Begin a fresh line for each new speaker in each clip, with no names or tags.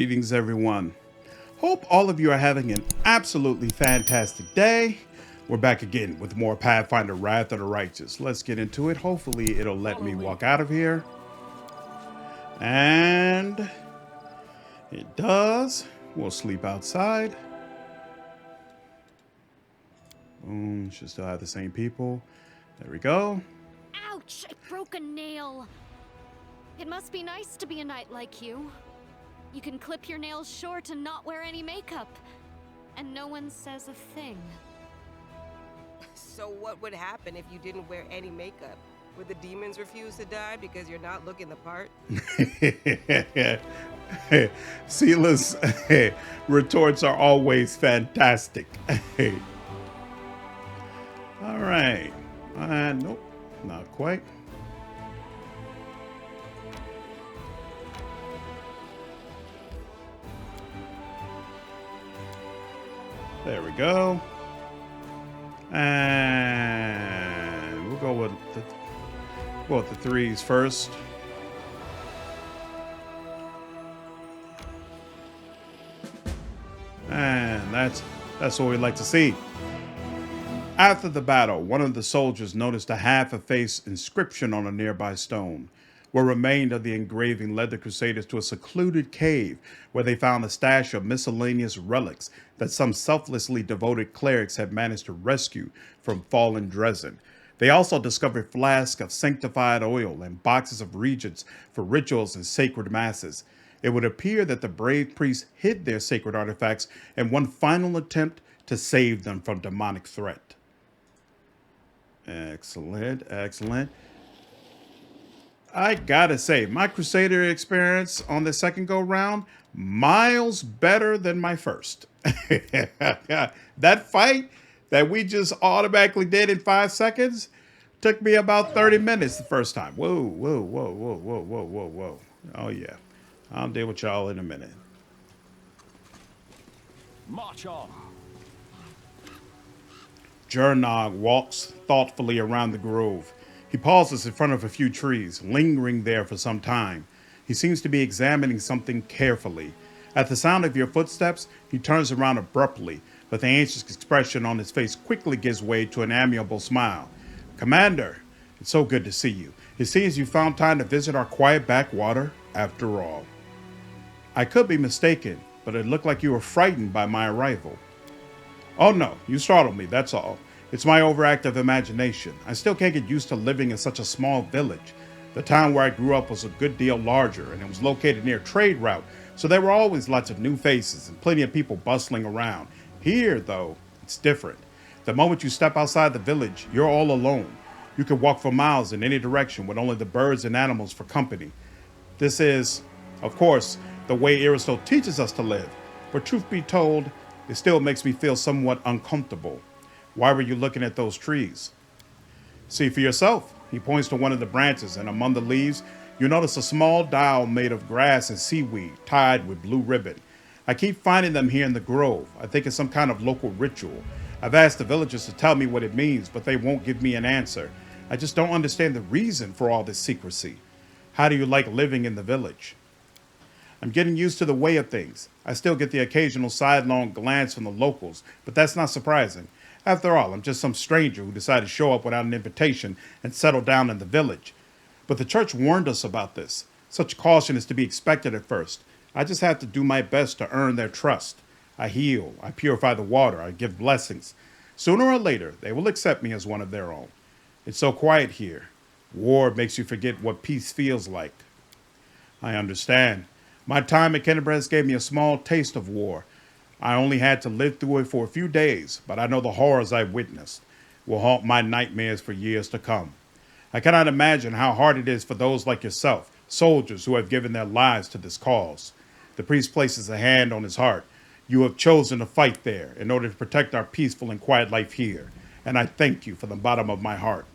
Greetings, everyone. Hope all of you are having an absolutely fantastic day. We're back again with more Pathfinder Wrath of the Righteous. Let's get into it. Hopefully, it'll let me walk out of here. And it does. We'll sleep outside. Boom. Should still have the same people. There we go.
Ouch! I broke a nail. It must be nice to be a knight like you. You can clip your nails short and not wear any makeup. And no one says a thing.
So what would happen if you didn't wear any makeup? Would the demons refuse to die because you're not looking the part?
Sila's retorts are always fantastic. All right. Nope, not quite. There we go. And we'll go with the threes first. And that's what we like to see. After the battle, one of the soldiers noticed a half-effaced inscription on a nearby stone. What remained of the engraving led the Crusaders to a secluded cave where they found a stash of miscellaneous relics that some selflessly devoted clerics had managed to rescue from fallen Dresden. They also discovered flasks of sanctified oil and boxes of reagents for rituals and sacred masses. It would appear that the brave priests hid their sacred artifacts in one final attempt to save them from demonic threat. Excellent, excellent. I gotta say, my Crusader experience on the second go round, miles better than my first. That fight that we just automatically did in 5 seconds took me about 30 minutes the first time. Whoa, whoa, whoa, whoa, whoa, whoa, whoa, whoa. Oh yeah, I'll deal with y'all in a minute.
March on.
Jernog walks thoughtfully around the grove. He pauses in front of a few trees, lingering there for some time. He seems to be examining something carefully. At the sound of your footsteps, he turns around abruptly, but the anxious expression on his face quickly gives way to an amiable smile. Commander, it's so good to see you. It seems you found time to visit our quiet backwater after all. I could be mistaken, but it looked like you were frightened by my arrival. Oh no, you startled me, that's all. It's my overactive imagination. I still can't get used to living in such a small village. The town where I grew up was a good deal larger, and it was located near a trade route, so there were always lots of new faces and plenty of people bustling around. Here, though, it's different. The moment you step outside the village, you're all alone. You can walk for miles in any direction with only the birds and animals for company. This is, of course, the way Areelu teaches us to live, but truth be told, it still makes me feel somewhat uncomfortable. Why were you looking at those trees? See for yourself. He points to one of the branches, and among the leaves, you notice a small dial made of grass and seaweed tied with blue ribbon. I keep finding them here in the grove. I think it's some kind of local ritual. I've asked the villagers to tell me what it means, but they won't give me an answer. I just don't understand the reason for all this secrecy. How do you like living in the village? I'm getting used to the way of things. I still get the occasional sidelong glance from the locals, but that's not surprising. After all, I'm just some stranger who decided to show up without an invitation and settle down in the village. But the church warned us about this. Such caution is to be expected at first. I just have to do my best to earn their trust. I heal, I purify the water, I give blessings. Sooner or later, they will accept me as one of their own. It's so quiet here. War makes you forget what peace feels like. I understand. My time at Kennebrand gave me a small taste of war. I only had to live through it for a few days, but I know the horrors I witnessed will haunt my nightmares for years to come. I cannot imagine how hard it is for those like yourself, soldiers who have given their lives to this cause. The priest places a hand on his heart. You have chosen to fight there in order to protect our peaceful and quiet life here, and I thank you from the bottom of my heart.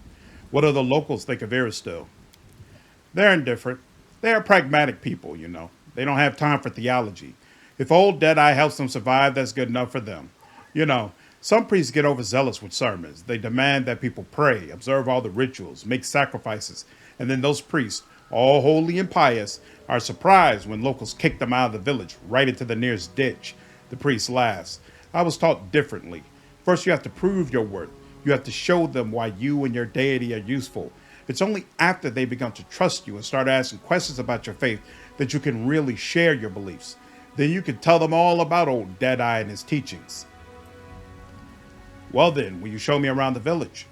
What do the locals think of Areelu? They're indifferent. They are pragmatic people, you know. They don't have time for theology. If old Deadeye helps them survive, that's good enough for them. You know, Some priests get overzealous with sermons. They demand that people pray, observe all the rituals, make sacrifices, and then those priests, all holy and pious, are surprised when locals kick them out of the village right into the nearest ditch. The priest laughs. I was taught differently. First, you have to prove your worth. You have to show them why you and your deity are useful. It's only after they begin to trust you and start asking questions about your faith that you can really share your beliefs. Then you can tell them all about old Deadeye and his teachings. Well then, will you show me around the village?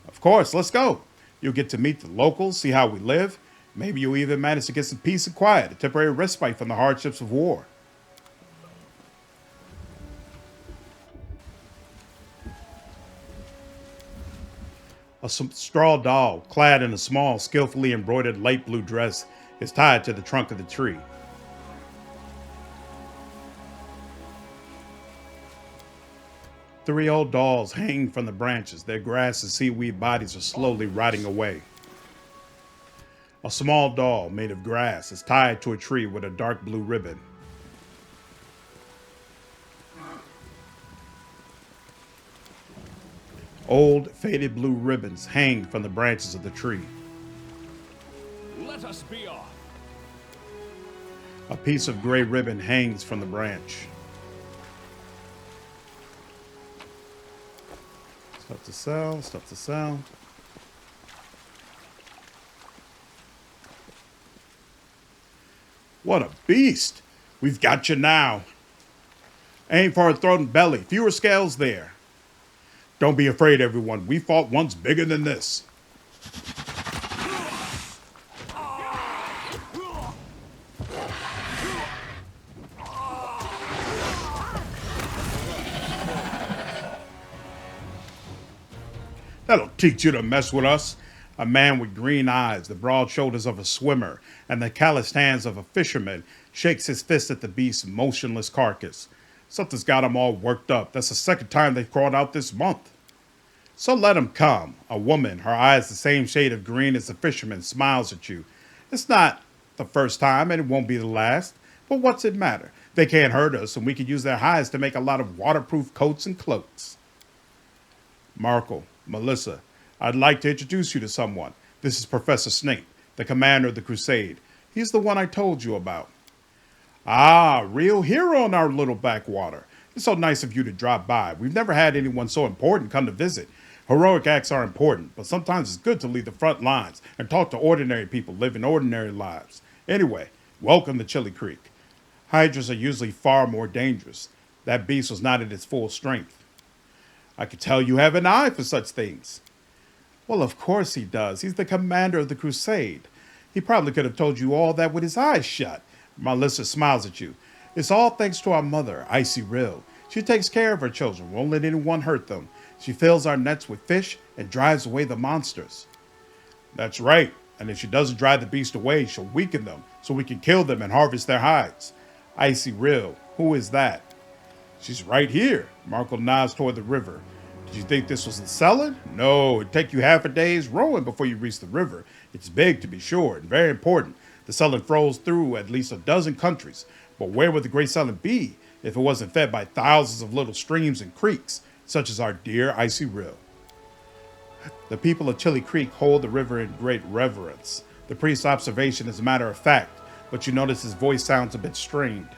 Of course, let's go. You'll get to meet the locals, see how we live. Maybe you'll even manage to get some peace and quiet, a temporary respite from the hardships of war. A straw doll, clad in a small, skillfully embroidered light blue dress, is tied to the trunk of the tree. Three old dolls hang from the branches. Their grass and seaweed bodies are slowly rotting away. A small doll made of grass is tied to a tree with a dark blue ribbon. Old, faded blue ribbons hang from the branches of the tree.
Let us be off.
A piece of gray ribbon hangs from the branch. Stuff to sell, stuff to sell. What a beast! We've got you now. Aim for her throat and belly. Fewer scales there. Don't be afraid, everyone. We fought ones bigger than this. That'll teach you to mess with us. A man with green eyes, the broad shoulders of a swimmer, and the calloused hands of a fisherman shakes his fist at the beast's motionless carcass. Something's got him all worked up. That's the second time they've crawled out this month. So let him come. A woman, her eyes the same shade of green as the fisherman, smiles at you. It's not the first time, and it won't be the last. But what's it matter? They can't hurt us, and we could use their hides to make a lot of waterproof coats and cloaks. Markle, Melissa, I'd like to introduce you to someone. This is Professor Snape, the commander of the Crusade. He's the one I told you about. Ah, real hero in our little backwater. It's so nice of you to drop by. We've never had anyone so important come to visit. Heroic acts are important, but sometimes it's good to leave the front lines and talk to ordinary people living ordinary lives. Anyway, welcome to Chili Creek. Hydras are usually far more dangerous. That beast was not at its full strength. I could tell you have an eye for such things. Well, of course he does. He's the commander of the Crusade. He probably could have told you all that with his eyes shut. Melissa smiles at you. It's all thanks to our mother, Areelu. She takes care of her children, won't let anyone hurt them. She fills our nets with fish and drives away the monsters. That's right. And if she doesn't drive the beast away, she'll weaken them so we can kill them and harvest their hides. Areelu, who is that? She's right here. Markle nods toward the river. Did you think this was the Selin? No, it'd take you half a day's rowing before you reach the river. It's big, to be sure, and very important. The Selin flows through at least a dozen countries. But where would the Great Selin be if it wasn't fed by thousands of little streams and creeks, such as our dear Areelu? The people of Chili Creek hold the river in great reverence. The priest's observation is a matter of fact, but you notice his voice sounds a bit strained.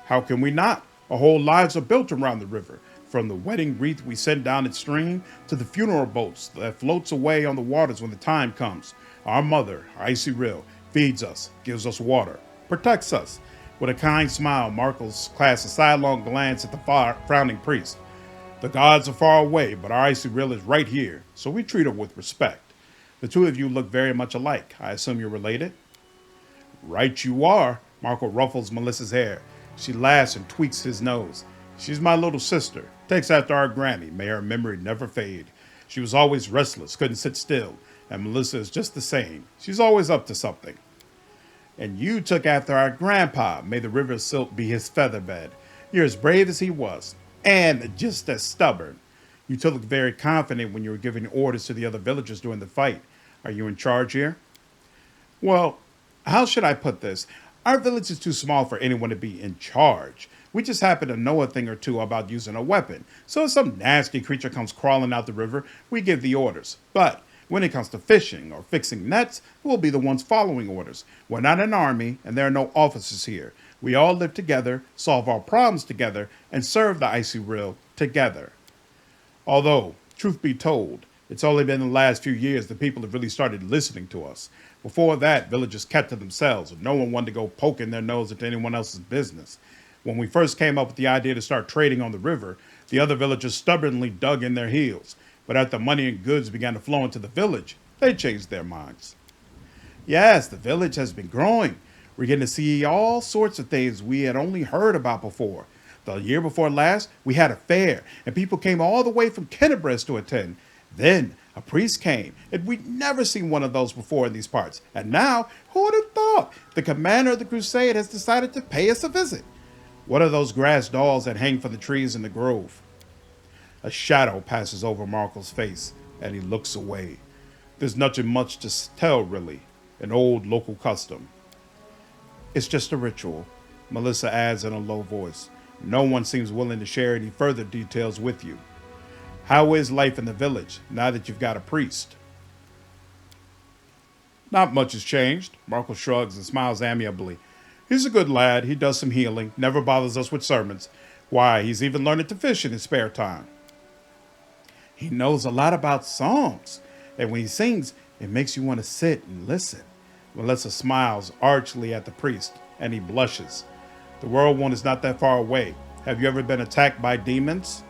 How can we not? Our whole lives are built around the river, from the wedding wreath we send down its stream to the funeral boats that floats away on the waters when the time comes. Our mother, Areelu, feeds us, gives us water, protects us. With a kind smile, Markle's casts a sidelong glance at the frowning priest. The gods are far away, but our Areelu is right here, so we treat her with respect. The two of you look very much alike. I assume you're related? Right you are. Markle ruffles Melissa's hair. She laughs and tweaks his nose. She's my little sister. Takes after our granny. May her memory never fade. She was always restless, couldn't sit still. And Melissa is just the same. She's always up to something. And you took after our grandpa. May the river silt be his featherbed. You're as brave as he was. And just as stubborn. You two look very confident when you were giving orders to the other villagers during the fight. Are you in charge here? Well, how should I put this? Our village is too small for anyone to be in charge. We just happen to know a thing or two about using a weapon. So if some nasty creature comes crawling out the river, we give the orders. But when it comes to fishing or fixing nets, we'll be the ones following orders. We're not an army, and there are no officers here. We all live together, solve our problems together, and serve the Areelu together. Although, truth be told, it's only been in the last few years that people have really started listening to us. Before that, villagers kept to themselves, and no one wanted to go poking their nose into anyone else's business. When we first came up with the idea to start trading on the river, the other villagers stubbornly dug in their heels. But after money and goods began to flow into the village, they changed their minds. Yes, the village has been growing. We're getting to see all sorts of things we had only heard about before. The year before last, we had a fair, and people came all the way from Kennebrest to attend. Then a priest came, and we'd never seen one of those before in these parts. And now, who would have thought? The commander of the Crusade has decided to pay us a visit. What are those grass dolls that hang from the trees in the grove? A shadow passes over Marco's face, and he looks away. There's nothing much to tell, really. An old local custom. It's just a ritual, Melissa adds in a low voice. No one seems willing to share any further details with you. How is life in the village now that you've got a priest? Not much has changed, Marco shrugs and smiles amiably. He's a good lad, he does some healing, never bothers us with sermons. Why, he's even learning to fish in his spare time. He knows a lot about songs, and when he sings, it makes you want to sit and listen. Melissa smiles archly at the priest, and he blushes. The Worldwound is not that far away. Have you ever been attacked by demons?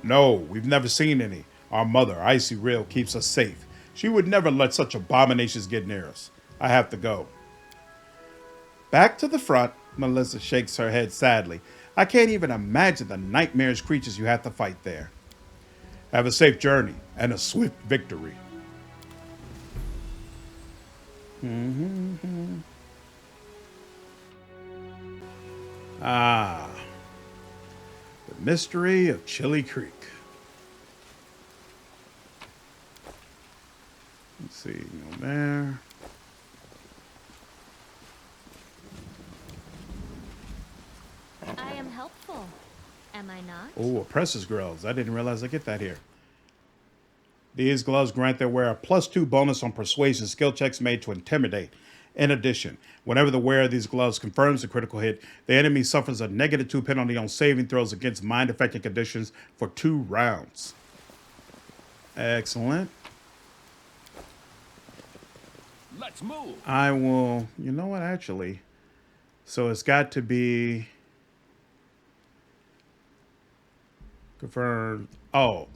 No, we've never seen any. Our mother, Areelu, keeps us safe. She would never let such abominations get near us. I have to go. Back to the front, Melissa shakes her head sadly. I can't even imagine the nightmarish creatures you have to fight there. Have a safe journey and a swift victory. Ah, the mystery of Chili Creek. Let's see, no there.
I am helpful, am I not?
Oh, oppressor's gloves. I didn't realize I get that here. These gloves grant their wearer a +2 bonus on persuasion skill checks made to intimidate. In addition, whenever the wearer of these gloves confirms a critical hit, the enemy suffers a -2 penalty on saving throws against mind-affecting conditions for 2 rounds. Excellent.
Let's move.
I will, you know what, actually. So it's got to be confirmed. Oh,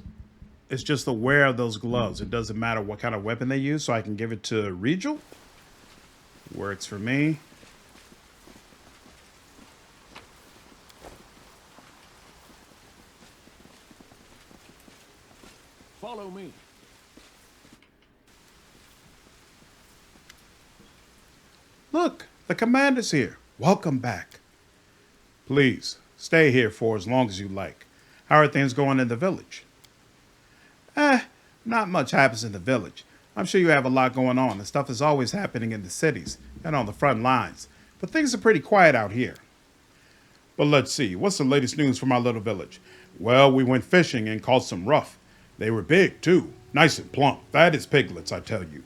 it's just the wear of those gloves. It doesn't matter what kind of weapon they use, so I can give it to Regal. Works for me.
Follow me.
Look, the commander's here. Welcome back. Please, stay here for as long as you like. How are things going in the village? Not much happens in the village. I'm sure you have a lot going on, and stuff is always happening in the cities and on the front lines. But things are pretty quiet out here. But let's see, what's the latest news from our little village? Well, we went fishing and caught some rough. They were big, too. Nice and plump. That is piglets, I tell you.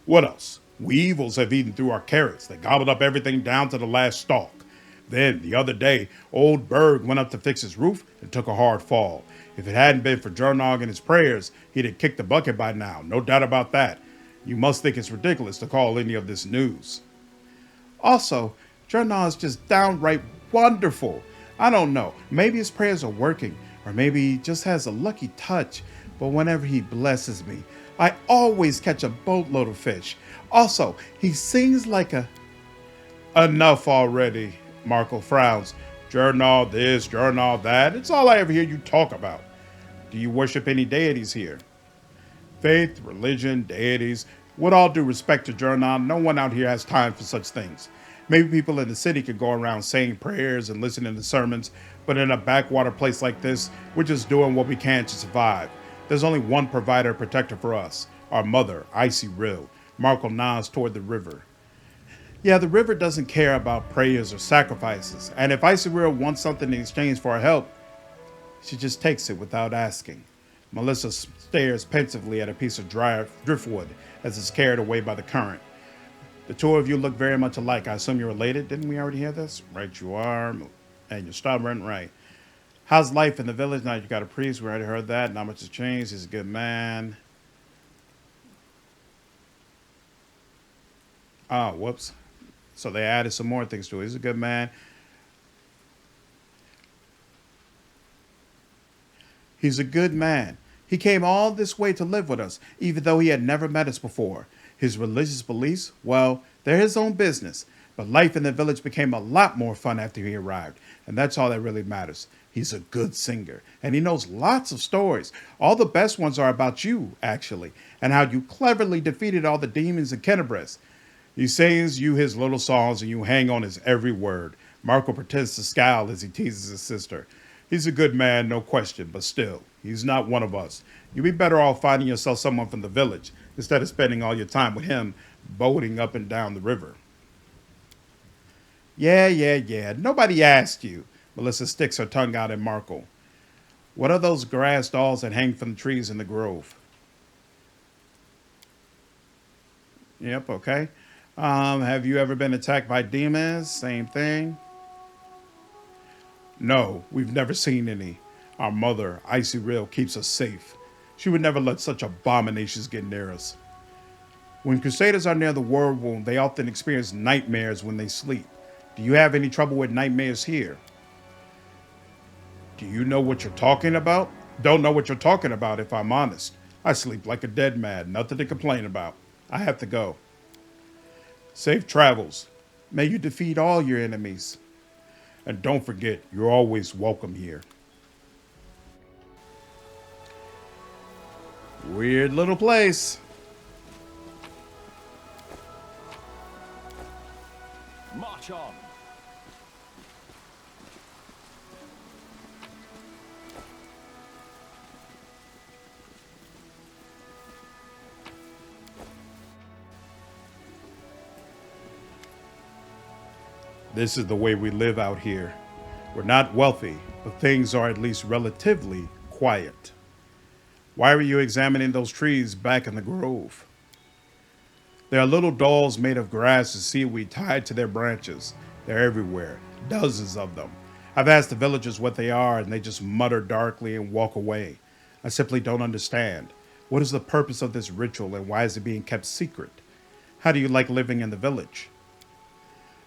What else? Weevils have eaten through our carrots. They gobbled up everything down to the last stalk. Then, the other day, old Berg went up to fix his roof and took a hard fall. If it hadn't been for Jernog and his prayers, he'd have kicked the bucket by now. No doubt about that. You must think it's ridiculous to call any of this news. Also, Jernog is just downright wonderful. I don't know. Maybe his prayers are working, or maybe he just has a lucky touch. But whenever he blesses me, I always catch a boatload of fish. Also, he sings like a... Enough already, Marco frowns. Journal this, journal that. It's all I ever hear you talk about. Do you worship any deities here? Faith, religion, deities. With all due respect to Journal, no one out here has time for such things. Maybe people in the city could go around saying prayers and listening to sermons, but in a backwater place like this, we're just doing what we can to survive. There's only one provider and protector for us, our mother, Areelu. Marco nods toward the river. Yeah, the river doesn't care about prayers or sacrifices, and if Areelu wants something in exchange for her help, she just takes it without asking. Melissa stares pensively at a piece of dry driftwood as it's carried away by the current. The two of you look very much alike. I assume you're related. Didn't we already hear this? Right, you are. And you're stubborn, right. How's life in the village? Now you got a priest. We already heard that. Not much has changed. He's a good man. Oh, whoops. So they added some more things to it. He's a good man. He's a good man. He came all this way to live with us, even though he had never met us before. His religious beliefs, well, they're his own business. But life in the village became a lot more fun after he arrived, and that's all that really matters. He's a good singer, and he knows lots of stories. All the best ones are about you, actually, and how you cleverly defeated all the demons in Kenebres. He sings you his little songs, and you hang on his every word. Marco pretends to scowl as he teases his sister. He's a good man, no question, but still, he's not one of us. You'd be better off finding yourself someone from the village instead of spending all your time with him boating up and down the river. Yeah. Nobody asked you. Melissa sticks her tongue out at Marco. What are those grass dolls that hang from the trees in the grove? Yep, okay. Have you ever been attacked by demons? Same thing. No, we've never seen any. Our mother, Areelu, keeps us safe. She would never let such abominations get near us. When Crusaders are near the Worldwound, they often experience nightmares when they sleep. Do you have any trouble with nightmares here? Do you know what you're talking about? Don't know what you're talking about, if I'm honest. I sleep like a dead man, nothing to complain about. I have to go. Safe travels. May you defeat all your enemies. And don't forget, you're always welcome here. Weird little place.
March on.
This is the way we live out here. We're not wealthy, but things are at least relatively quiet. Why were you examining those trees back in the grove? There are little dolls made of grass and seaweed tied to their branches. They're everywhere, dozens of them. I've asked the villagers what they are, and they just mutter darkly and walk away. I simply don't understand. What is the purpose of this ritual, and why is it being kept secret? How do you like living in the village?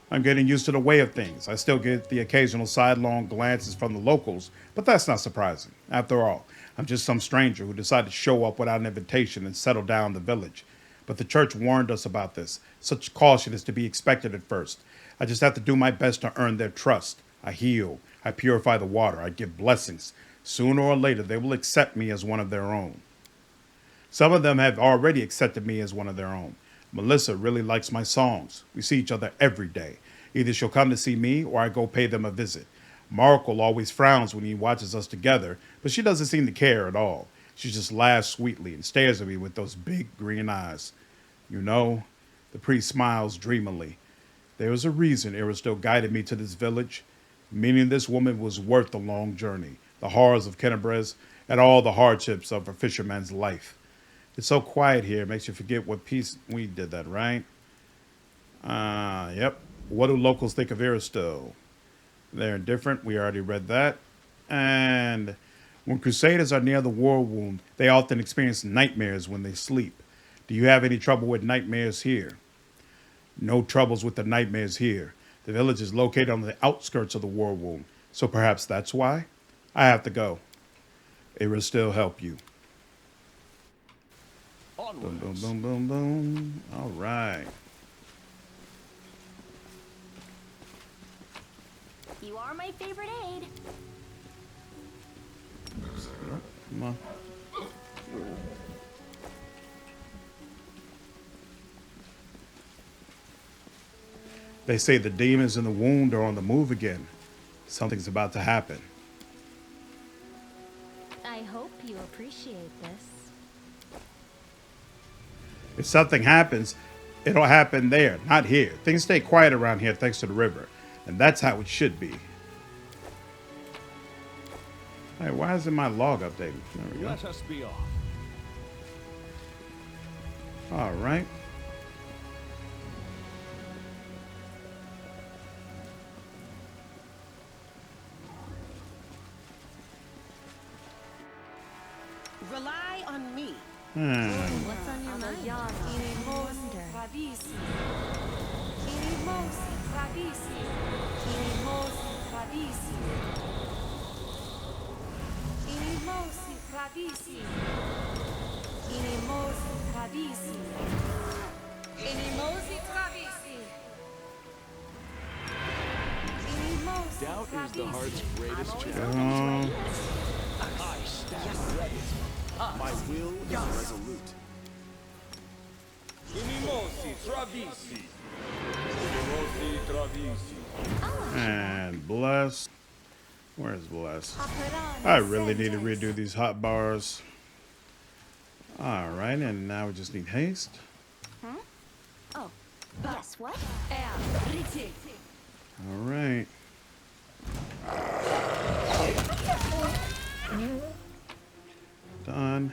I'm getting used to the way of things. I still get the occasional sidelong glances from the locals, but that's not surprising. After all, I'm just some stranger who decided to show up without an invitation and settle down in the village. But the church warned us about this. Such caution is to be expected at first. I just have to do my best to earn their trust. I heal. I purify the water. I give blessings. Sooner or later, they will accept me as one of their own. Some of them have already accepted me as one of their own. Melissa really likes my songs. We see each other every day. Either she'll come to see me or I go pay them a visit. Markle always frowns when he watches us together, but she doesn't seem to care at all. She just laughs sweetly and stares at me with those big green eyes. You know, the priest smiles dreamily. There is a reason Areelu guided me to this village, meaning this woman was worth the long journey, the horrors of Kenebres, and all the hardships of a fisherman's life. It's so quiet here, it makes you forget what peace we did that, right? Yep. What do locals think of Areelu? They're indifferent. We already read that. And when Crusaders are near the Worldwound, they often experience nightmares when they sleep. Do you have any trouble with nightmares here? No troubles with the nightmares here. The village is located on the outskirts of the Worldwound, so perhaps that's why? I have to go. It will still help you. Boom, boom, boom, boom, boom. All right.
You are my favorite aide.
Come on. They say the demons in the wound are on the move again. Something's about to happen.
I hope you appreciate this.
If something happens, it'll happen there, not here. Things stay quiet around here thanks to the river. And that's how it should be. Hey, why isn't my log updated? There we go.
Let us be off.
All right.
Rely on me.
What's on your mind?
Doubt is the heart's greatest challenge. I stand ready. My will is resolute.
And bless. Where's bless? I really need to redo these hot bars. All right, and now we just need haste.
Oh, yes, what?
All right. Done.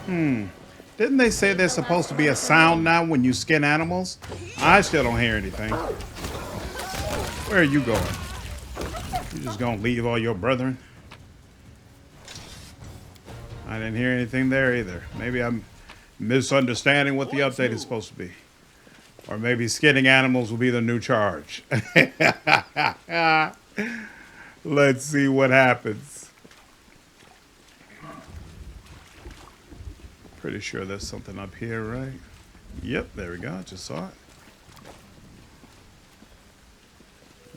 Didn't they say there's supposed to be a sound now when you skin animals? I still don't hear anything. Where are you going? You just gonna leave all your brethren? I didn't hear anything there either. Maybe I'm misunderstanding what the update is supposed to be. Or maybe skinning animals will be the new charge. Let's see what happens. Pretty sure there's something up here, right? Yep, there we go. I just saw it.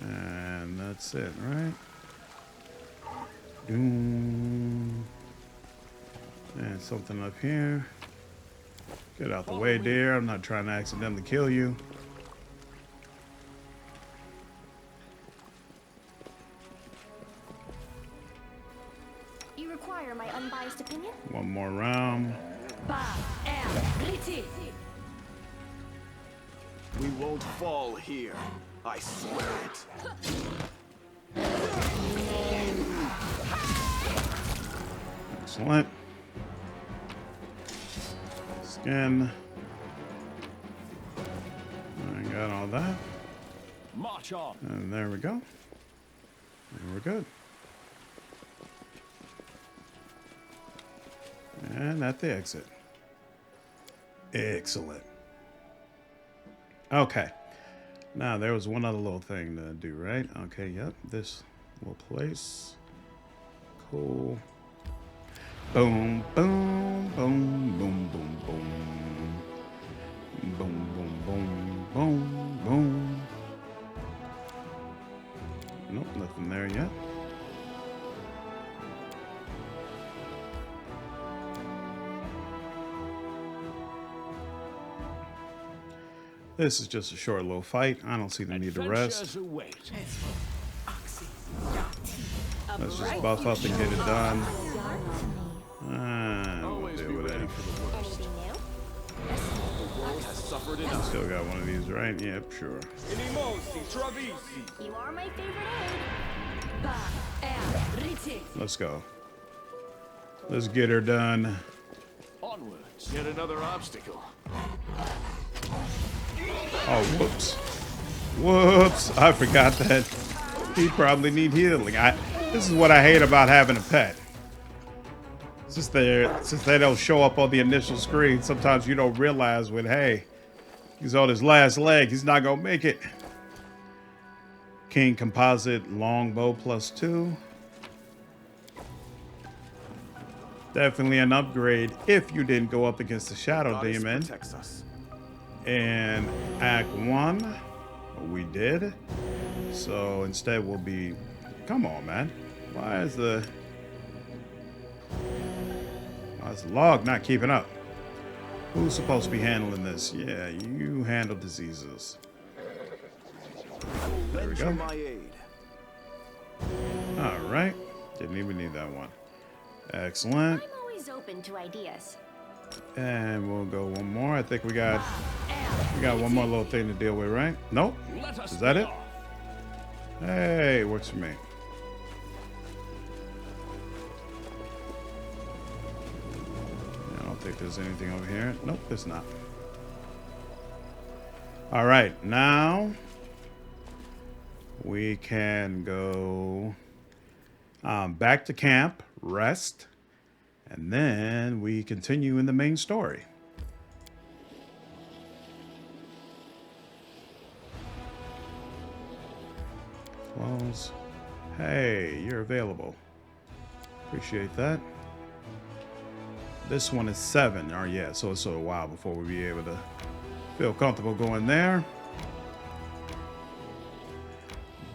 And that's it, right? Doom. And something up here. Get out the way, dear. I'm not trying to accidentally kill you.
You require my unbiased opinion?
One more round.
We won't fall here. I swear it.
Excellent. Skin. I got all that.
March on.
And there we go. And we're good. And at the exit. Excellent. Okay. Now, there was one other little thing to do, right? Okay, yep. This little place. Cool. Boom, boom, boom, boom, boom, boom. Boom, boom, boom, boom, boom. Nope, nothing there yet. This is just a short little fight. I don't see the need to rest.
Adventures await.
Let's just buff up and get it done.
Always
We'll
be
deal with
ready
it.
for the worst. The world has suffered enough.
Still got one of these, right? Yep, sure.
You are my favorite egg.
Let's go. Let's get her done.
Onwards. Yet another obstacle.
Oh, whoops. Whoops. I forgot that he probably need healing. This is what I hate about having a pet. Since they don't show up on the initial screen, sometimes you don't realize when, hey, he's on his last leg. He's not going to make it. King Composite Longbow +2. Definitely an upgrade if you didn't go up against the Shadow
Goddess
Demon.
protects us.
In Act 1, we did. So instead we'll be... Come on, man. Why is the log not keeping up? Who's supposed to be handling this? Yeah, you handle diseases. There we go.
My aid.
All right. Didn't even need that one. Excellent.
I'm always open to ideas.
And we'll go one more. I think we got one more little thing to deal with, right? Nope. Is that it? Hey, works for me. I don't think there's anything over here. Nope, there's not. All right, now we can go back to camp, rest, and then we continue in the main story. Close. Hey, you're available. Appreciate that. This one is 7. Oh yeah, so it's a while before we'll be able to feel comfortable going there.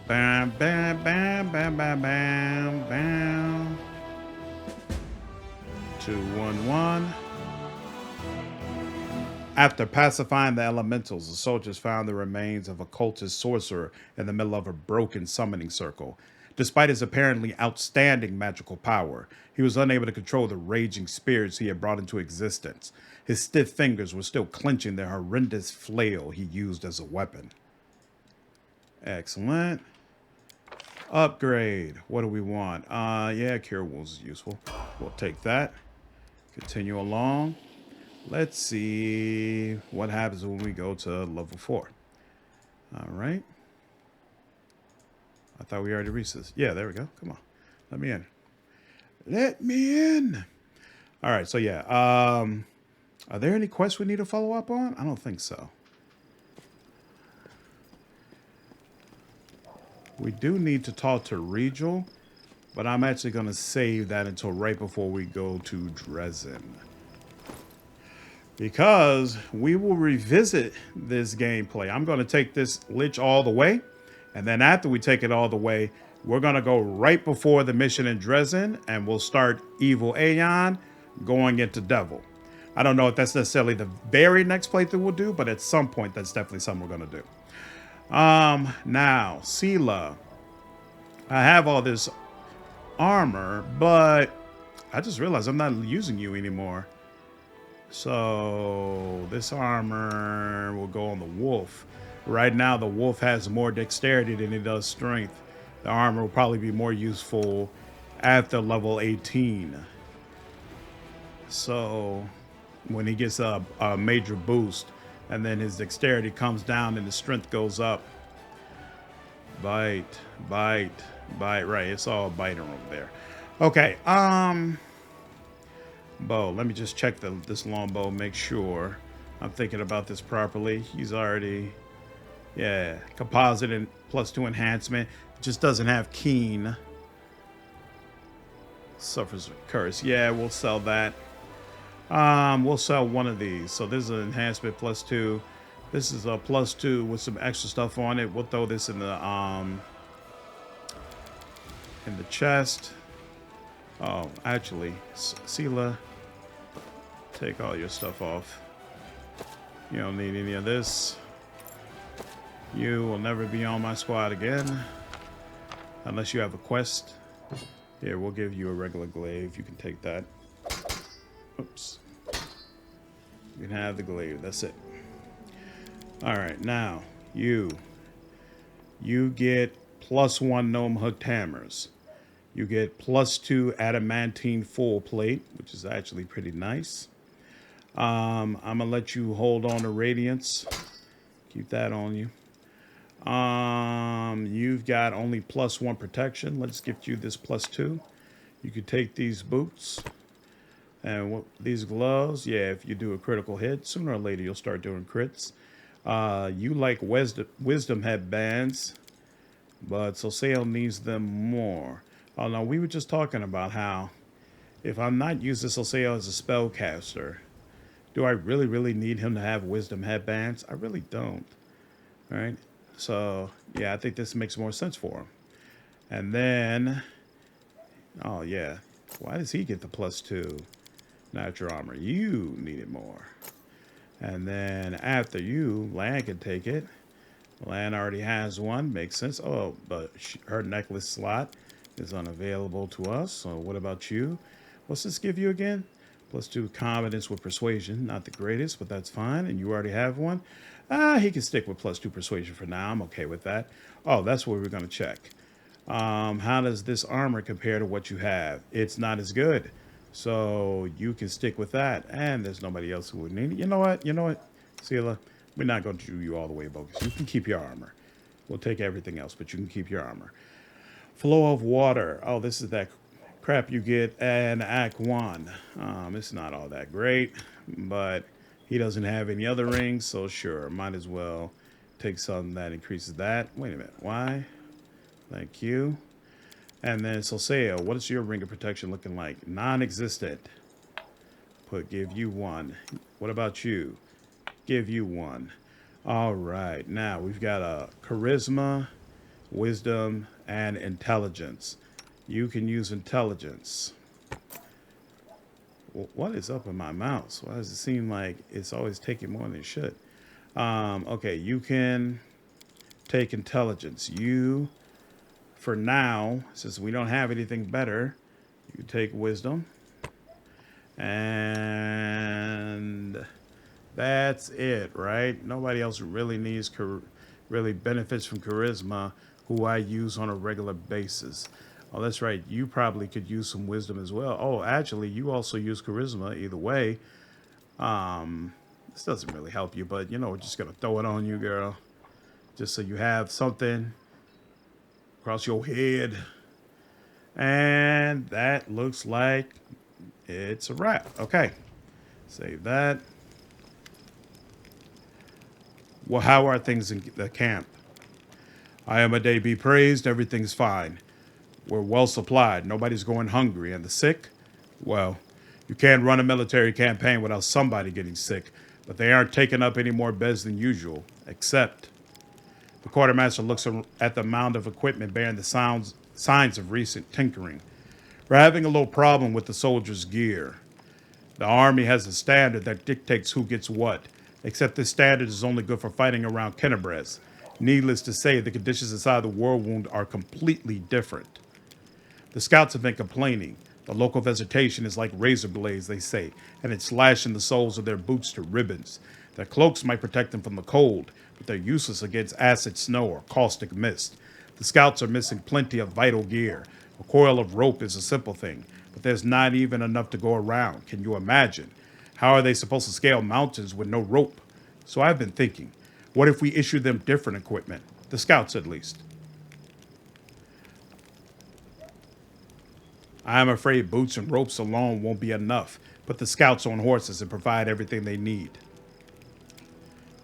Bam, bam, bam, bam, bam, bam, bam. 211. After pacifying the elementals, the soldiers found the remains of a cultist sorcerer in the middle of a broken summoning circle. Despite his apparently outstanding magical power, he was unable to control the raging spirits he had brought into existence. His stiff fingers were still clenching the horrendous flail he used as a weapon. Excellent. Upgrade. What do we want? Yeah, Cure Wounds is useful. We'll take that. Continue along. Let's see what happens when we go to level 4. All right. I thought we already reached this. Yeah, there we go. Come on. Let me in. Let me in. All right. So, yeah. Are there any quests we need to follow up on? I don't think so. We do need to talk to Regal, but I'm actually going to save that until right before we go to Dresden. Because we will revisit this gameplay. I'm going to take this Lich all the way. And then after we take it all the way, we're going to go right before the mission in Dresden. And we'll start Evil Aeon going into Devil. I don't know if that's necessarily the very next playthrough we'll do. But at some point, that's definitely something we're going to do. Now, Sela. I have all this armor. But I just realized I'm not using you anymore. So this armor will go on the wolf. Right now, the wolf has more dexterity than it does strength. The armor will probably be more useful after level 18. So when he gets a major boost, and then his dexterity comes down and his strength goes up. Bite, bite, bite. Right, it's all biting over there. Okay, bow. Let me just check this longbow, make sure I'm thinking about this properly. He's already, yeah, composite and +2 enhancement. Just doesn't have keen. Suffers a curse. Yeah, we'll sell that. We'll sell one of these. So this is an enhancement +2. This is a +2 with some extra stuff on it. We'll throw this in the chest. Oh, actually, Sela, take all your stuff off. You don't need any of this. You will never be on my squad again. Unless you have a quest. Here, we'll give you a regular glaive. You can take that. Oops. You can have the glaive. That's it. Alright, now, you get +1 gnome hooked hammers. You get +2 adamantine full plate, which is actually pretty nice. I'm going to let you hold on to Radiance. Keep that on you. You've got only +1 protection. Let's gift you this +2. You could take these boots. And these gloves, yeah, if you do a critical hit, sooner or later you'll start doing crits. You like wisdom headbands, but Soseo needs them more. Oh no, we were just talking about how if I'm not using Soseo as a spellcaster, do I really need him to have wisdom headbands? I really don't. All right, so yeah, I think this makes more sense for him. And then, oh yeah, why does he get the +2 natural armor? You need it more. And then after you, Lan can take it. Lan already has one, makes sense. Oh, but her necklace slot is unavailable to us. So what about you? What's this give you again? +2 confidence with persuasion. Not the greatest, but that's fine. And you already have one. He can stick with +2 persuasion for now. I'm okay with that. Oh, that's what we're going to check. How does this armor compare to what you have? It's not as good. So you can stick with that. And there's nobody else who would need it. You know what? Sela, we're not going to do you all the way bogus. You can keep your armor. We'll take everything else, but you can keep your armor. Flow of water. Oh, this is that crap you get in Act 1. It's not all that great, but he doesn't have any other rings, so sure, might as well take something that increases that. Wait a minute, why? Thank you. And then Solseo, what is your ring of protection looking like? Non-existent. Give you 1. What about you? Give you 1. All right, now we've got a charisma, wisdom, and intelligence. You can use intelligence. Well, what is up with my mouse? Why does it seem like it's always taking more than it should? Okay, you can take intelligence. You, for now, since we don't have anything better, you take wisdom. And that's it, right? Nobody else really needs, really benefits from charisma, who I use on a regular basis. Oh, that's right. You probably could use some wisdom as well. Oh, actually, you also use charisma either way. This doesn't really help you, but, we're just going to throw it on you, girl. Just so you have something across your head. And that looks like it's a wrap. Okay. Save that. Well, how are things in the camp? I am a day be praised. Everything's fine. We're well supplied. Nobody's going hungry. And the sick? Well, you can't run a military campaign without somebody getting sick. But they aren't taking up any more beds than usual. Except the quartermaster looks at the mound of equipment bearing the signs of recent tinkering. We're having a little problem with the soldiers' gear. The army has a standard that dictates who gets what. Except this standard is only good for fighting around Kennebrez. Needless to say, the conditions inside the Worldwound are completely different. The scouts have been complaining. The local vegetation is like razor blades, they say, and it's slashing the soles of their boots to ribbons. Their cloaks might protect them from the cold, but they're useless against acid snow or caustic mist. The scouts are missing plenty of vital gear. A coil of rope is a simple thing, but there's not even enough to go around. Can you imagine? How are they supposed to scale mountains with no rope? So I've been thinking, what if we issue them different equipment? The scouts, at least. I'm afraid boots and ropes alone won't be enough. Put the scouts on horses and provide everything they need.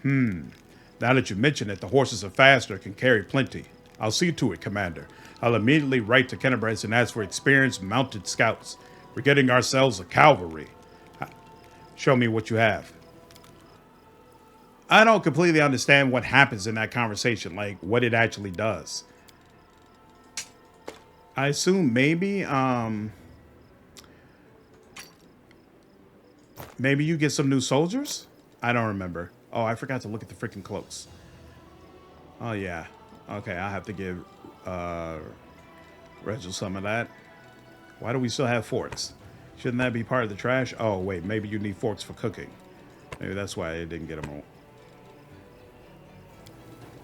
Now that you mention it, the horses are faster, can carry plenty. I'll see to it, Commander. I'll immediately write to Kennebrez and ask for experienced mounted scouts. We're getting ourselves a cavalry. Show me what you have. I don't completely understand what happens in that conversation, like what it actually does. I assume maybe you get some new soldiers? I don't remember. Oh, I forgot to look at the freaking cloaks. Oh, yeah. Okay, I'll have to give Regil some of that. Why do we still have forks? Shouldn't that be part of the trash? Oh, wait, maybe you need forks for cooking. Maybe that's why I didn't get them all.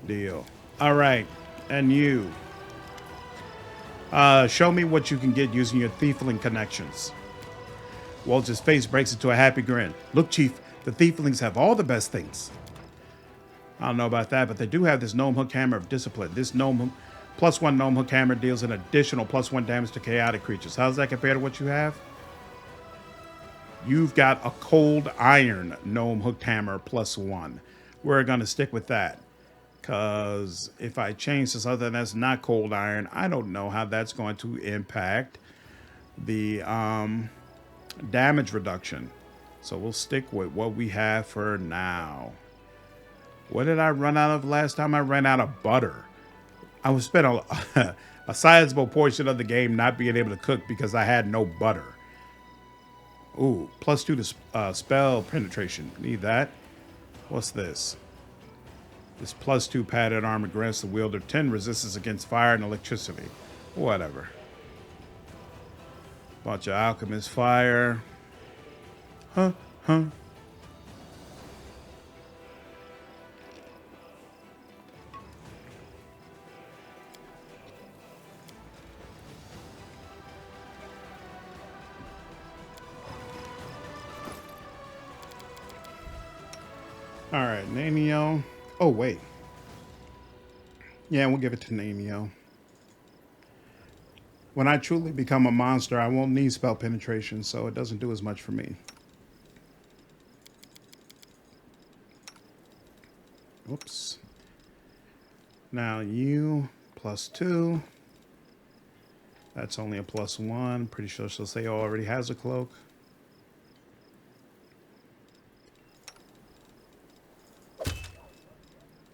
Deal. All right, and you. Show me what you can get using your thiefling connections. Walter's face breaks into a happy grin. Look, Chief, the thieflings have all the best things. I don't know about that, but they do have this gnome hook hammer of discipline. This +1 gnome hook hammer deals an additional +1 damage to chaotic creatures. How does that compare to what you have? You've got a cold iron gnome hooked hammer +1. We're going to stick with that. Because if I change to something that's not cold iron, I don't know how that's going to impact the damage reduction. So we'll stick with what we have for now. What did I run out of last time? I ran out of butter. I was spent a sizable portion of the game not being able to cook because I had no butter. Ooh, +2 to spell penetration. Need that. What's this? This +2 padded armor grants the wielder 10 resistance against fire and electricity. Whatever. Bunch of alchemist fire. Huh? Huh? All right, Namio. Oh, wait. Yeah, we'll give it to Namio. When I truly become a monster, I won't need spell penetration, so it doesn't do as much for me. Whoops. Now you +2. That's only a +1. Pretty sure she'll say already has a cloak.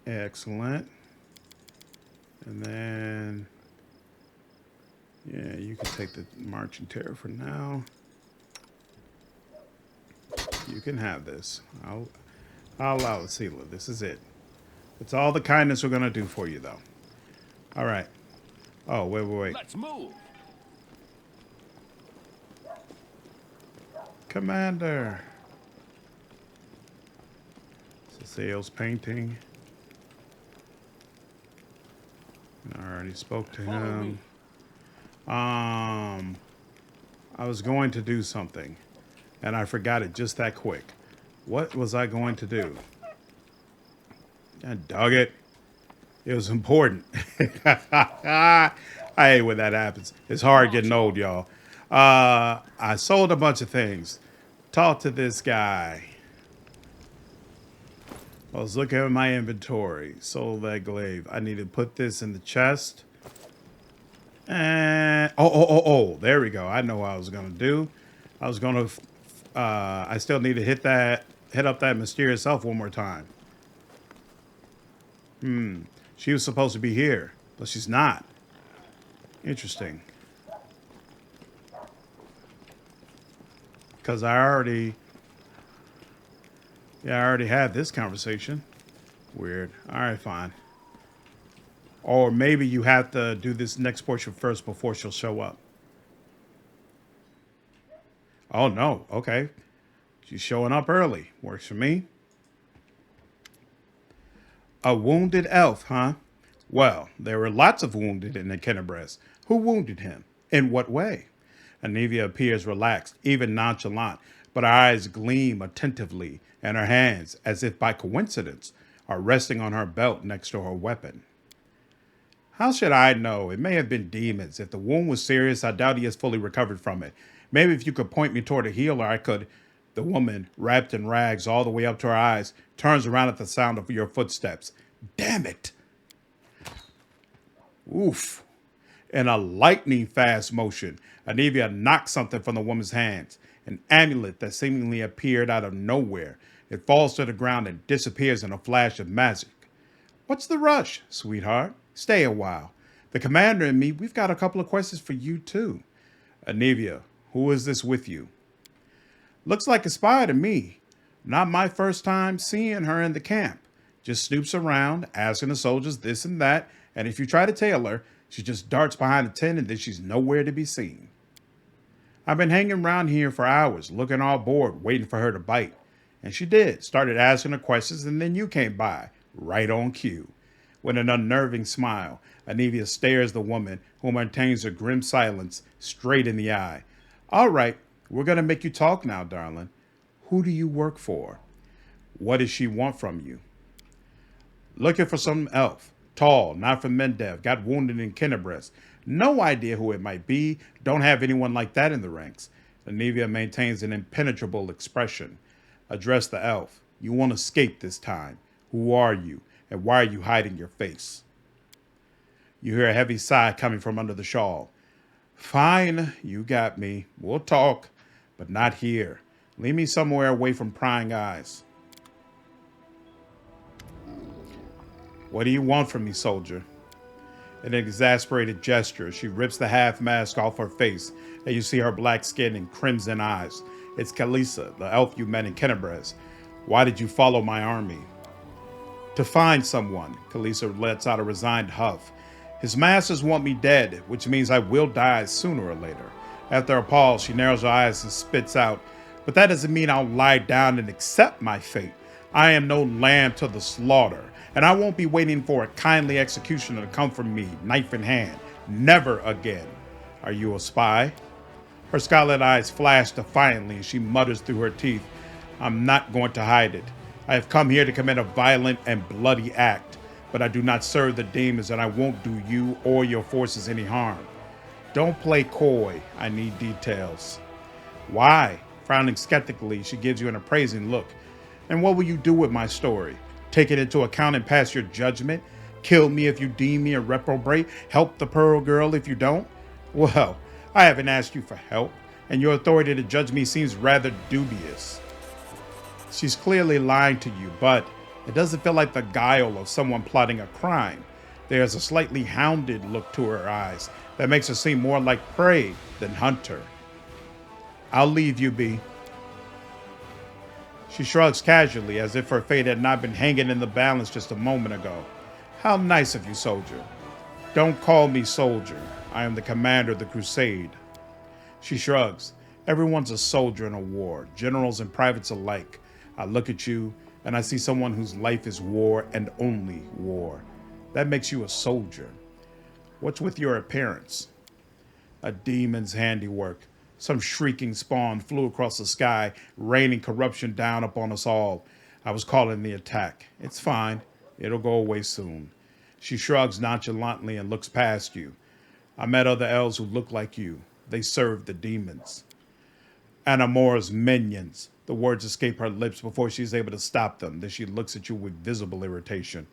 Excellent. And then, yeah, you can take the Marching Terror for now. You can have this. I'll allow it, Sela. This is it. It's all the kindness we're gonna do for you, though. All right. Oh, wait.
Let's move.
Commander. Sales painting. I already spoke to him. I was going to do something, and I forgot it just that quick. What was I going to do? I dug it. It was important. I hate when that happens. It's hard getting old, y'all. I sold a bunch of things. Talked to this guy. I was looking at my inventory. Sold that glaive. I need to put this in the chest. And oh, there we go. I know what I was gonna do. I was gonna I still need to hit up that mysterious elf one more time. She was supposed to be here, but she's not. Interesting. Because I already had this conversation. Weird. All right, fine. Or maybe you have to do this next portion first before she'll show up. Oh, no. Okay. She's showing up early. Works for me. A wounded elf, huh? Well, there were lots of wounded in the Kennebrest. Who wounded him? In what way? Anivia appears relaxed, even nonchalant, but her eyes gleam attentively, and her hands, as if by coincidence, are resting on her belt next to her weapon. How should I know? It may have been demons. If the wound was serious, I doubt he has fully recovered from it. Maybe if you could point me toward a healer, I could. The woman, wrapped in rags all the way up to her eyes, turns around at the sound of your footsteps. Damn it! Oof. In a lightning-fast motion, Anivia knocks something from the woman's hands. An amulet that seemingly appeared out of nowhere. It falls to the ground and disappears in a flash of magic. What's the rush, sweetheart? Stay a while. The commander and me, we've got a couple of questions for you, too. Anivia, who is this with you? Looks like a spy to me. Not my first time seeing her in the camp. Just snoops around, asking the soldiers this and that, and if you try to tail her, she just darts behind a tent and then she's nowhere to be seen. I've been hanging around here for hours, looking all bored, waiting for her to bite. And she did, started asking her questions, and then you came by, right on cue. With an unnerving smile, Anivia stares the woman, who maintains a grim silence, straight in the eye. All right, we're going to make you talk now, darling. Who do you work for? What does she want from you? Looking for some elf. Tall, not from Mendev, got wounded in Kennebrest. No idea who it might be. Don't have anyone like that in the ranks. Anivia maintains an impenetrable expression. Address the elf. You won't escape this time. Who are you, and why are you hiding your face? You hear a heavy sigh coming from under the shawl. Fine, you got me. We'll talk, but not here. Leave me somewhere away from prying eyes. What do you want from me, soldier? In an exasperated gesture, she rips the half mask off her face, and you see her black skin and crimson eyes. It's Kalisa, the elf you met in Kennebrest. Why did you follow my army? To find someone, Kalisa lets out a resigned huff. His masters want me dead, which means I will die sooner or later. After a pause, she narrows her eyes and spits out, But that doesn't mean I'll lie down and accept my fate. I am no lamb to the slaughter, and I won't be waiting for a kindly executioner to come from me, knife in hand. Never again. Are you a spy? Her scarlet eyes flash defiantly, and she mutters through her teeth, I'm not going to hide it. I have come here to commit a violent and bloody act, but I do not serve the demons, and I won't do you or your forces any harm. Don't play coy. I need details. Why? Frowning skeptically, she gives you an appraising look. And what will you do with my story? Take it into account and pass your judgment? Kill me if you deem me a reprobate? Help the Pearl Girl if you don't? Well, I haven't asked you for help, and your authority to judge me seems rather dubious. She's clearly lying to you, but it doesn't feel like the guile of someone plotting a crime. There's a slightly hounded look to her eyes that makes her seem more like prey than hunter. I'll leave you be. She shrugs casually as if her fate had not been hanging in the balance just a moment ago. How nice of you, soldier. Don't call me soldier. I am the commander of the Crusade. She shrugs. Everyone's a soldier in a war, generals and privates alike. I look at you and I see someone whose life is war and only war. That makes you a soldier. What's with your appearance? A demon's handiwork. Some shrieking spawn flew across the sky, raining corruption down upon us all. I was caught in the attack. It's fine. It'll go away soon. She shrugs nonchalantly and looks past you. I met other elves who look like you. They served the demons. Anamora's minions. The words escape her lips before she's able to stop them. Then she looks at you with visible irritation.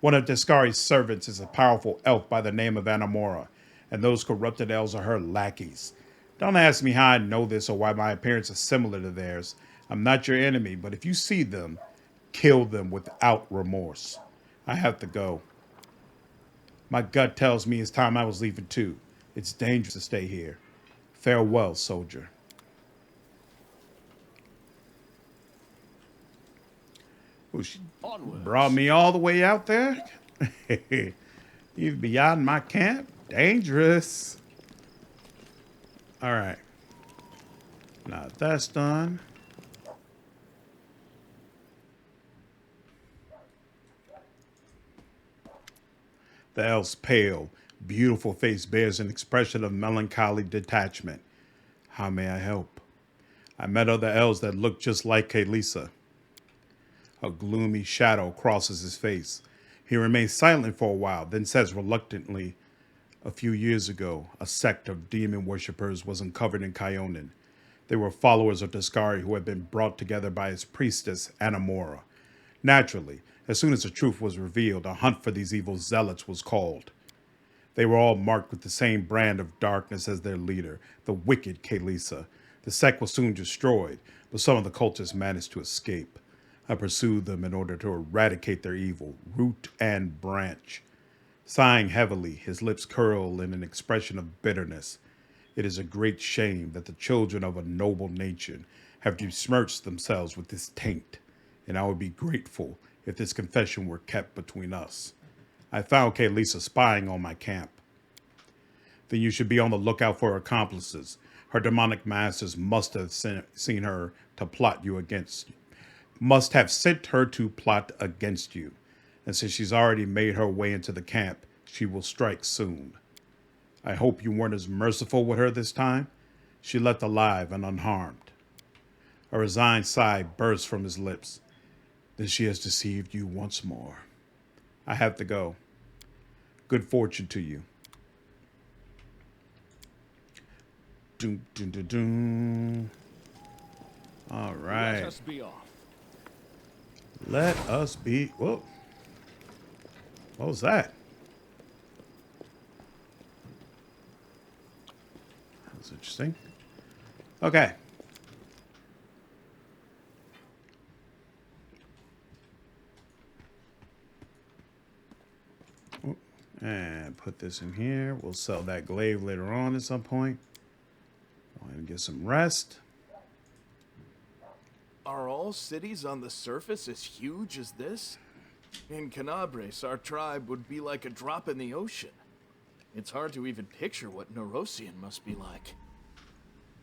One of Deskari's servants is a powerful elf by the name of Anamora, and those corrupted elves are her lackeys. Don't ask me how I know this or why my appearance is similar to theirs. I'm not your enemy, but if you see them, kill them without remorse. I have to go. My gut tells me it's time I was leaving too. It's dangerous to stay here. Farewell, soldier. Ooh, she brought me all the way out there? You're beyond my camp? Dangerous. All right. Now that's done. The elf's pale, beautiful face bears an expression of melancholy detachment. How may I help? I met other elves that look just like Kalisa. A gloomy shadow crosses his face. He remains silent for a while, then says reluctantly, a few years ago, a sect of demon worshippers was uncovered in Kyonin. They were followers of Deskari who had been brought together by his priestess, Anamora. Naturally, as soon as the truth was revealed, a hunt for these evil zealots was called. They were all marked with the same brand of darkness as their leader, the wicked Kalisa. The sect was soon destroyed, but some of the cultists managed to escape. I pursued them in order to eradicate their evil, root and branch. Sighing heavily, his lips curl in an expression of bitterness. It is a great shame that the children of a noble nation have besmirched themselves with this taint, and I would be grateful if this confession were kept between us. I found Kalisa spying on my camp. Then you should be on the lookout for her accomplices. Her demonic masters must have seen her to plot you against you. Must have sent her to plot against you. And since she's already made her way into the camp, she will strike soon. I hope you weren't as merciful with her this time. She left alive and unharmed. A resigned sigh burst from his lips. Then she has deceived you once more. I have to go. Good fortune to you. Doom, doom, doom, doom. All right.
Let us be off.
Let us be. Whoa. What was that? That was interesting. Okay. And put this in here. We'll sell that glaive later on at some point. Go ahead and get some rest.
Are all cities on the surface as huge as this? In Canabres, our tribe would be like a drop in the ocean. It's hard to even picture what Neurosian must be like.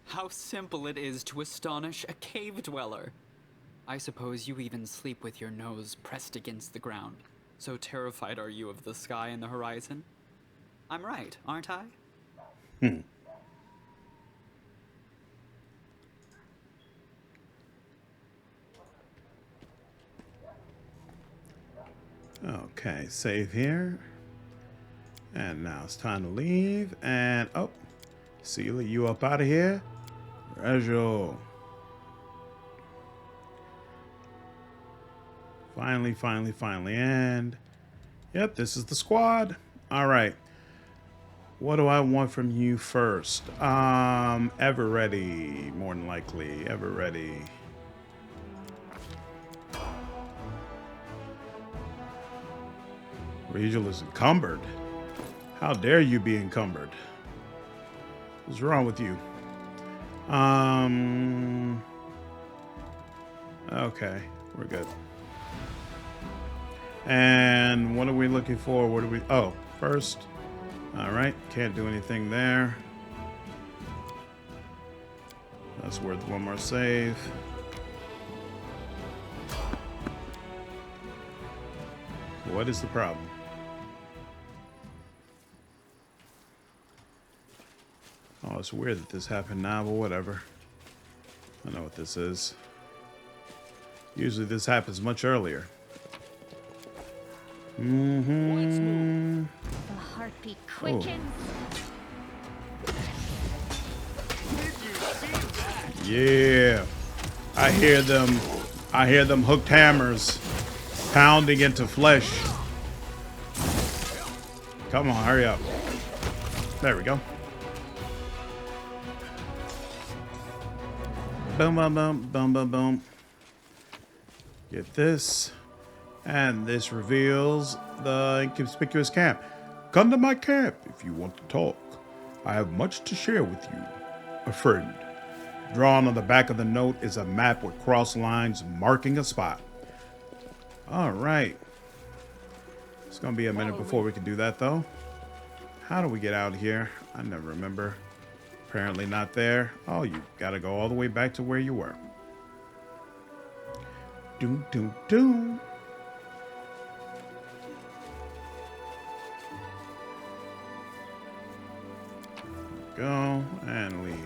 How simple it is to astonish a cave dweller. I suppose you even sleep with your nose pressed against the ground. So terrified are you of the sky and the horizon? I'm right, aren't I?
Okay, save here. And now it's time to leave. And, oh, Celia, you up out of here? Reggio. Finally. And, yep, this is the squad. All right. What do I want from you first? Ever ready, more than likely. Ever ready. Regal is encumbered. How dare you be encumbered? What's wrong with you? Okay, we're good. And what are we looking for? What do we... Oh, first. All right, can't do anything there. That's worth one more save. What is the problem? Oh, it's weird that this happened now, but whatever. I know what this is. Usually this happens much earlier.
The heartbeat quickens.
Yeah. I hear them hooked hammers pounding into flesh. Come on, hurry up. There we go. Boom, boom, boom, boom, boom, boom. Get this. And this reveals the inconspicuous camp. Come to my camp if you want to talk. I have much to share with you, a friend. Drawn on the back of the note is a map with cross lines marking a spot. All right. It's going to be a minute before we can do that, though. How do we get out of here? I never remember. Apparently not there. Oh, you got to go all the way back to where you were. Doom, doom, doom. Go and leave.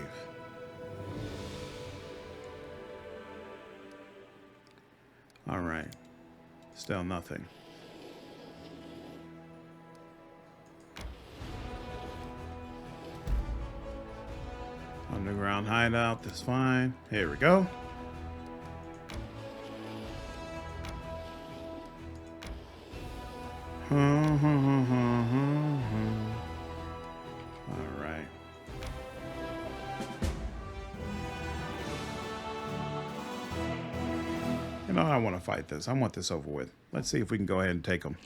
All right. Still nothing. Underground hideout, that's fine. Here we go. All right. You know, I want to fight this. I want this over with. Let's see if we can go ahead and take them.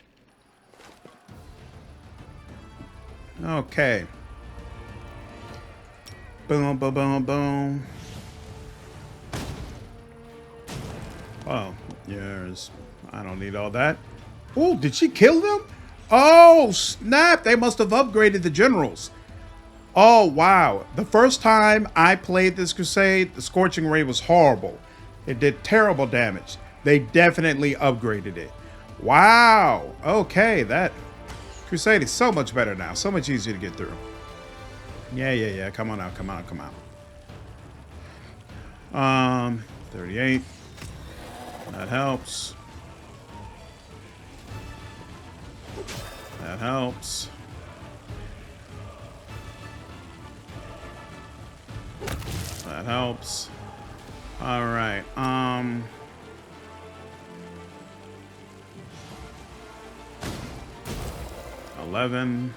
Okay. Boom, boom, boom, boom. Oh, yes. I don't need all that. Oh, did she kill them? Oh, snap. They must have upgraded the generals. Oh, wow. The first time I played this Crusade, the Scorching Ray was horrible. It did terrible damage. They definitely upgraded it. Wow. Okay, that Crusade is so much better now. So much easier to get through. Yeah. Come on out. 38. That helps. That helps. That helps. All right. 11.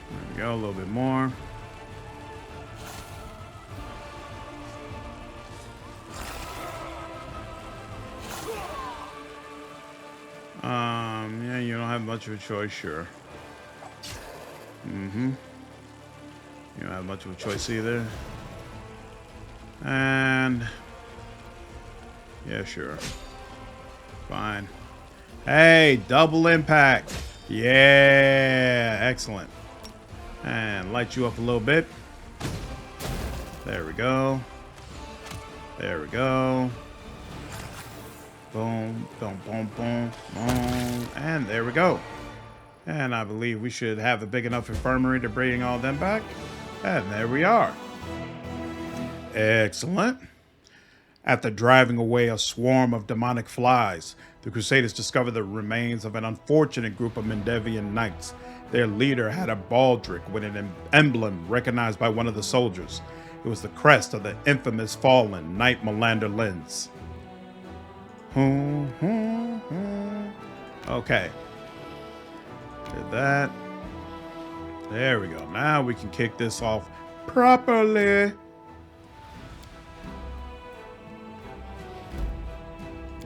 There we go, a little bit more. Yeah, you don't have much of a choice, sure. You don't have much of a choice either. And yeah, sure. Fine. Hey, double impact. Yeah, excellent. And light you up a little bit. There we go. There we go. Boom, boom, boom, boom, boom. And there we go. And I believe we should have a big enough infirmary to bring all them back. And there we are. Excellent. After driving away a swarm of demonic flies, the Crusaders discovered the remains of an unfortunate group of Mendevian knights. Their leader had a baldric with an emblem recognized by one of the soldiers. It was the crest of the infamous fallen Knight Melander Lens. Okay. Did that. There we go. Now we can kick this off properly.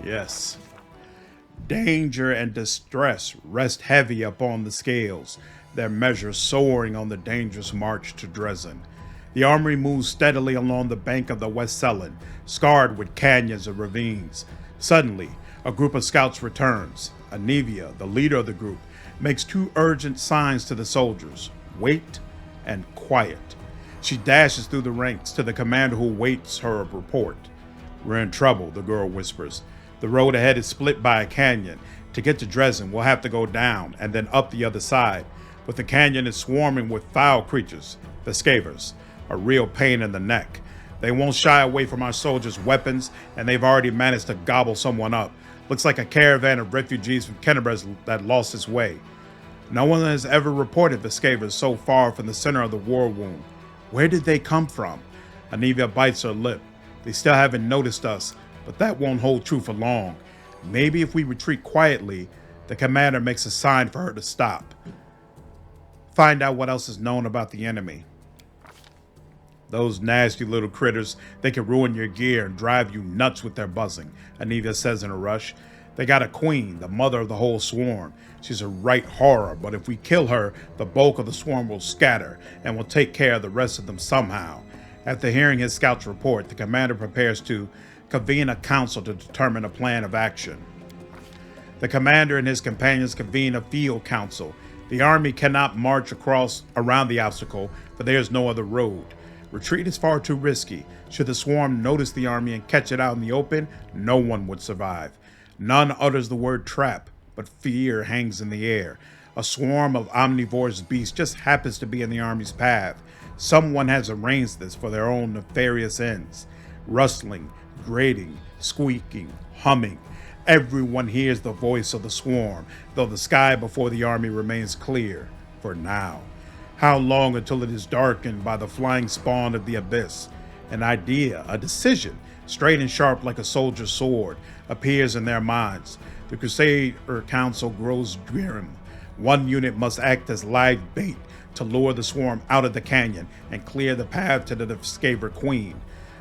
Yes. Danger and distress rest heavy upon the scales, their measure soaring on the dangerous march to Dresden. The army moves steadily along the bank of the West Selen, scarred with canyons and ravines. Suddenly, a group of scouts returns. Anivia, the leader of the group, makes two urgent signs to the soldiers: wait and quiet. She dashes through the ranks to the commander who waits her report. We're in trouble, the girl whispers. The road ahead is split by a canyon. To get to Dresden, we'll have to go down and then up the other side. But the canyon is swarming with foul creatures, Vescavors, a real pain in the neck. They won't shy away from our soldiers' weapons, and they've already managed to gobble someone up. Looks like a caravan of refugees from Kennebrez that lost its way. No one has ever reported Vescavors so far from the center of the Worldwound. Where did they come from? Anivia bites her lip. They still haven't noticed us, but that won't hold true for long. Maybe if we retreat quietly, the commander makes a sign for her to stop. Find out what else is known about the enemy. Those nasty little critters, they can ruin your gear and drive you nuts with their buzzing, Anivia says in a rush. They got a queen, the mother of the whole swarm. She's a right horror, but if we kill her, the bulk of the swarm will scatter, and we'll take care of the rest of them somehow. After hearing his scout's report, the commander prepares to convene a council to determine a plan of action. The commander and his companions convene a field council. The army cannot march around the obstacle, for there is no other road. Retreat is far too risky. Should the swarm notice the army and catch it out in the open, no one would survive. None utters the word trap, but fear hangs in the air. A swarm of omnivorous beasts just happens to be in the army's path. Someone has arranged this for their own nefarious ends. Rustling, grating, squeaking, humming. Everyone hears the voice of the swarm, though the sky before the army remains clear, for now. How long until it is darkened by the flying spawn of the abyss? An idea, a decision, straight and sharp like a soldier's sword, appears in their minds. The Crusader Council grows grim. One unit must act as live bait to lure the swarm out of the canyon and clear the path to the Vescavor Queen.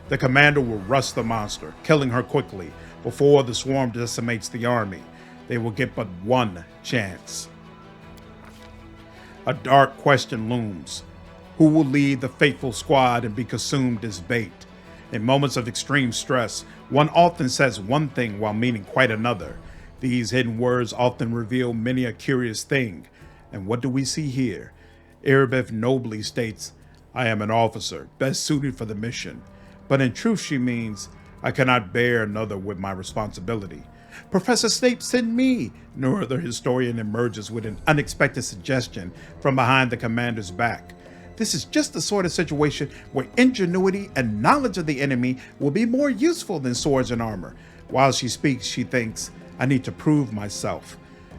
The commander will rush the monster, killing her quickly, before the swarm decimates the army. They will get but one chance. A dark question looms. Who will lead the faithful squad and be consumed as bait? In moments of extreme stress, one often says one thing while meaning quite another. These hidden words often reveal many a curious thing. And what do we see here? Erebeth nobly states, I am an officer, best suited for the mission. But in truth she means, I cannot bear another with my responsibility. Professor Snape, send me! No other historian emerges with an unexpected suggestion from behind the commander's back. This is just the sort of situation where ingenuity and knowledge of the enemy will be more useful than swords and armor. While she speaks, she thinks, I need to prove myself.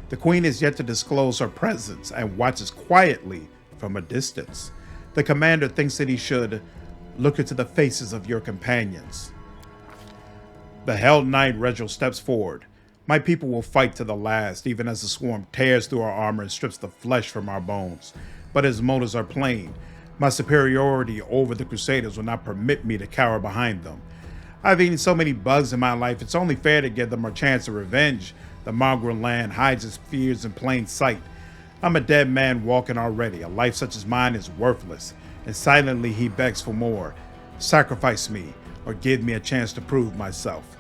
The queen is yet to disclose her presence and watches quietly from a distance. The commander thinks that he should look into the faces of your companions. The Hell Knight Regil steps forward. My people will fight to the last, even as the swarm tears through our armor and strips the flesh from our bones. But his motives are plain. My superiority over the Crusaders will not permit me to cower behind them. I've eaten so many bugs in my life, it's only fair to give them a chance of revenge. The mongrel land hides its fears in plain sight. I'm a dead man walking already. A life such as mine is worthless. And silently he begs for more. Sacrifice me, or give me a chance to prove myself.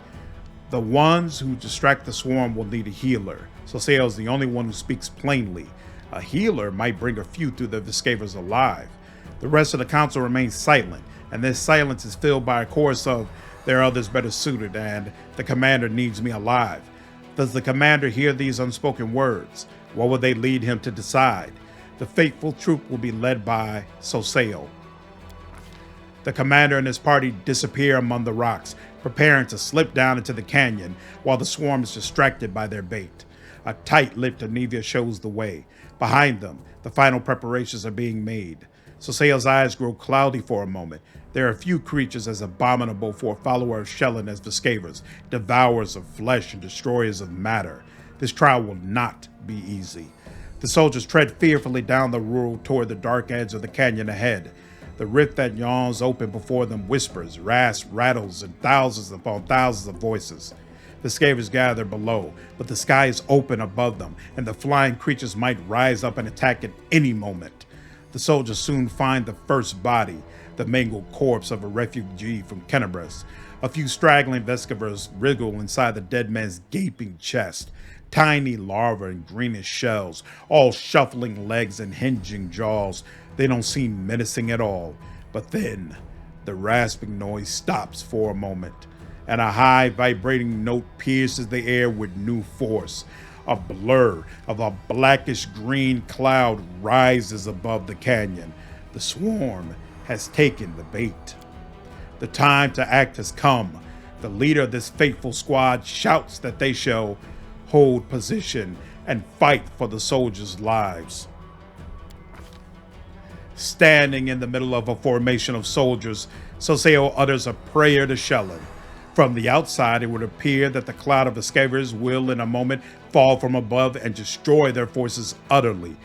The ones who distract the swarm will need a healer. Soseo is the only one who speaks plainly. A healer might bring a few through the Vescavors alive. The rest of the council remains silent, and this silence is filled by a chorus of, "There are others better suited," and "The commander needs me alive." Does the commander hear these unspoken words? What will they lead him to decide? The fateful troop will be led by Soseo. The commander and his party disappear among the rocks, preparing to slip down into the canyon while the swarm is distracted by their bait. A tight-lipped Anivia shows the way. Behind them, the final preparations are being made. Soseo's eyes grow cloudy for a moment. There are few creatures as abominable for a follower of Shelyn as Vescavors, devourers of flesh and destroyers of matter. This trial will not be easy. The soldiers tread fearfully down the road toward the dark edge of the canyon ahead. The rift that yawns open before them whispers, rasps, rattles, and thousands upon thousands of voices. The Vescavors gather below, but the sky is open above them, and the flying creatures might rise up and attack at any moment. The soldiers soon find the first body, the mangled corpse of a refugee from Kenabres. A few straggling Vescavors wriggle inside the dead man's gaping chest. Tiny larvae and greenish shells, all shuffling legs and hinging jaws. They don't seem menacing at all. But then, the rasping noise stops for a moment, and a high vibrating note pierces the air with new force. A blur of a blackish green cloud rises above the canyon. The swarm has taken the bait. The time to act has come. The leader of this fateful squad shouts that they shall hold position and fight for the soldiers' lives. Standing in the middle of a formation of soldiers, Soseo utters a prayer to Shelyn. From the outside, it would appear that the cloud of Vescavors will in a moment fall from above and destroy their forces utterly.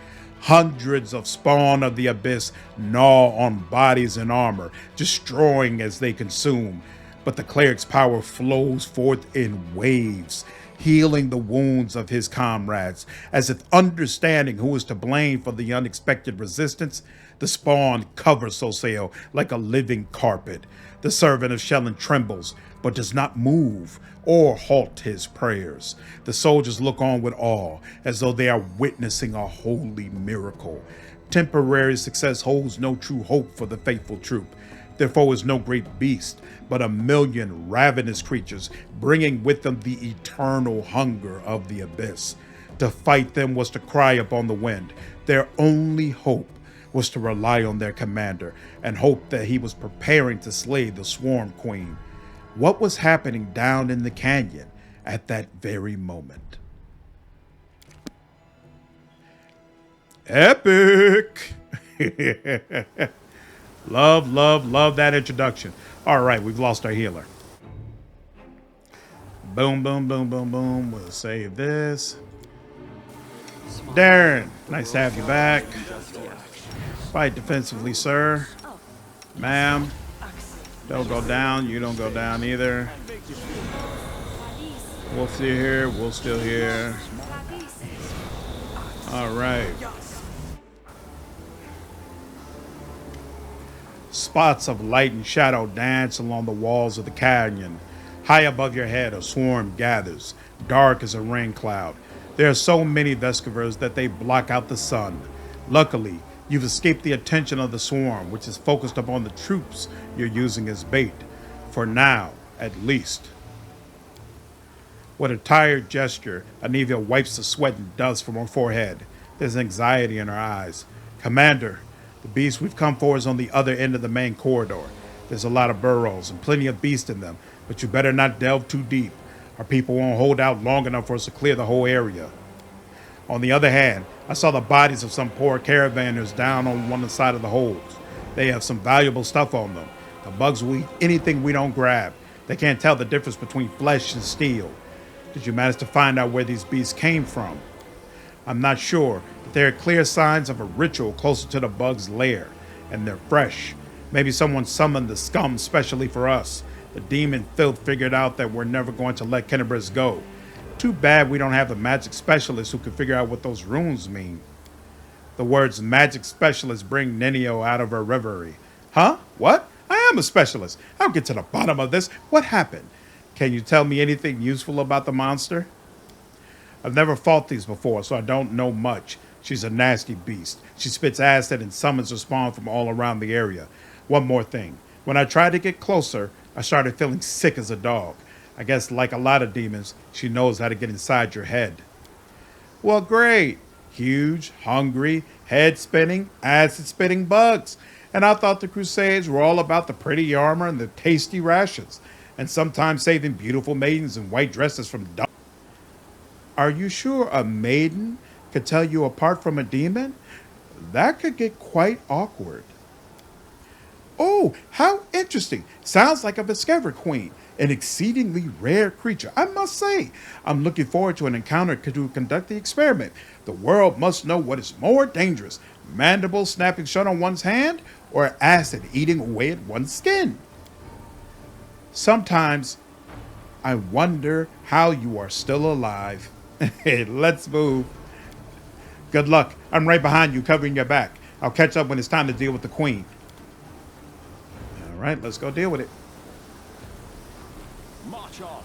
Hundreds of spawn of the abyss gnaw on bodies and armor, destroying as they consume. But the cleric's power flows forth in waves, healing the wounds of his comrades. As if understanding who is to blame for the unexpected resistance, the spawn covers Soseo like a living carpet. The servant of Shelyn trembles, but does not move or halt his prayers. The soldiers look on with awe, as though they are witnessing a holy miracle. Temporary success holds no true hope for the faithful troop. Their foe is no great beast, but a million ravenous creatures, bringing with them the eternal hunger of the abyss. To fight them was to cry upon the wind. Their only hope was to rely on their commander and hope that he was preparing to slay the Swarm Queen. What was happening down in the canyon at that very moment? Epic! Love, love, love that introduction. All right, we've lost our healer. Boom, boom, boom, boom, boom. We'll save this. Darren, nice to have you back. Fight defensively, sir. Ma'am, don't go down. You don't go down either. Wolf's still here. Wolf's still here. All right. Spots of light and shadow dance along the walls of the canyon. High above your head, a swarm gathers, dark as a rain cloud. There are so many Vescavors that they block out the sun. Luckily, you've escaped the attention of the swarm, which is focused upon the troops you're using as bait. For now, at least. With a tired gesture, Anivia wipes the sweat and dust from her forehead. There's anxiety in her eyes. Commander, the beast we've come for is on the other end of the main corridor. There's a lot of burrows and plenty of beasts in them, but you better not delve too deep. Our people won't hold out long enough for us to clear the whole area. On the other hand, I saw the bodies of some poor caravanners down on one side of the holes. They have some valuable stuff on them. The bugs will eat anything we don't grab. They can't tell the difference between flesh and steel. Did you manage to find out where these beasts came from? I'm not sure, but there are clear signs of a ritual closer to the bug's lair, and they're fresh. Maybe someone summoned the scum specially for us. The demon filth figured out that we're never going to let Kenabres go. Too bad we don't have a magic specialist who can figure out what those runes mean. The words magic specialist bring Nenio out of her reverie. Huh? What? I am a specialist. I'll get to the bottom of this. What happened? Can you tell me anything useful about the monster? I've never fought these before, so I don't know much. She's a nasty beast. She spits acid and summons her spawn from all around the area. One more thing. When I tried to get closer, I started feeling sick as a dog. I guess like a lot of demons, she knows how to get inside your head. Well, great. Huge, hungry, head-spinning, acid-spitting bugs. And I thought the Crusades were all about the pretty armor and the tasty rations, and sometimes saving beautiful maidens in white dresses from dogs. Are you sure a maiden could tell you apart from a demon? That could get quite awkward. Oh, how interesting. Sounds like a Vescavor queen, an exceedingly rare creature. I must say, I'm looking forward to an encounter to conduct the experiment. The world must know what is more dangerous, mandible snapping shut on one's hand or acid eating away at one's skin. Sometimes I wonder how you are still alive. Hey, let's move. Good luck. I'm right behind you, covering your back. I'll catch up when it's time to deal with the queen. All right, let's go deal with it.
March on.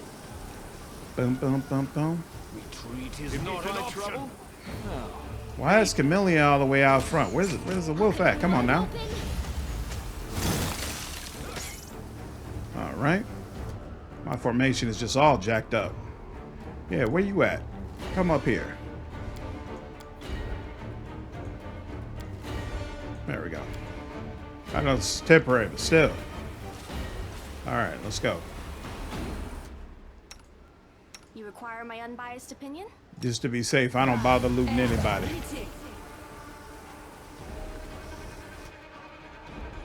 Boom, boom, boom, boom.
Retreat is not an option. Trouble? No.
Why is Camellia all the way out front? Where's the wolf at? Come on now. All right. My formation is just all jacked up. Yeah, where you at? Come up here. There we go. I know it's temporary, but still. All right, let's go.
You require my unbiased opinion?
Just to be safe, I don't bother looting anybody.
You're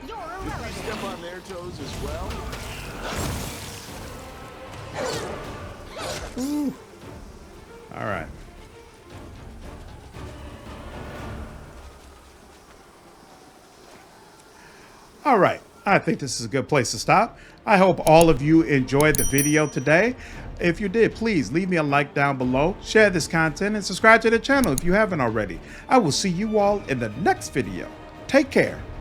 Did we
irrelevant.
step on their toes as well?
Ooh. All right. All right. I think this is a good place to stop. I hope all of you enjoyed the video today. If you did, please leave me a like down below, share this content, and subscribe to the channel if you haven't already. I will see you all in the next video. Take care.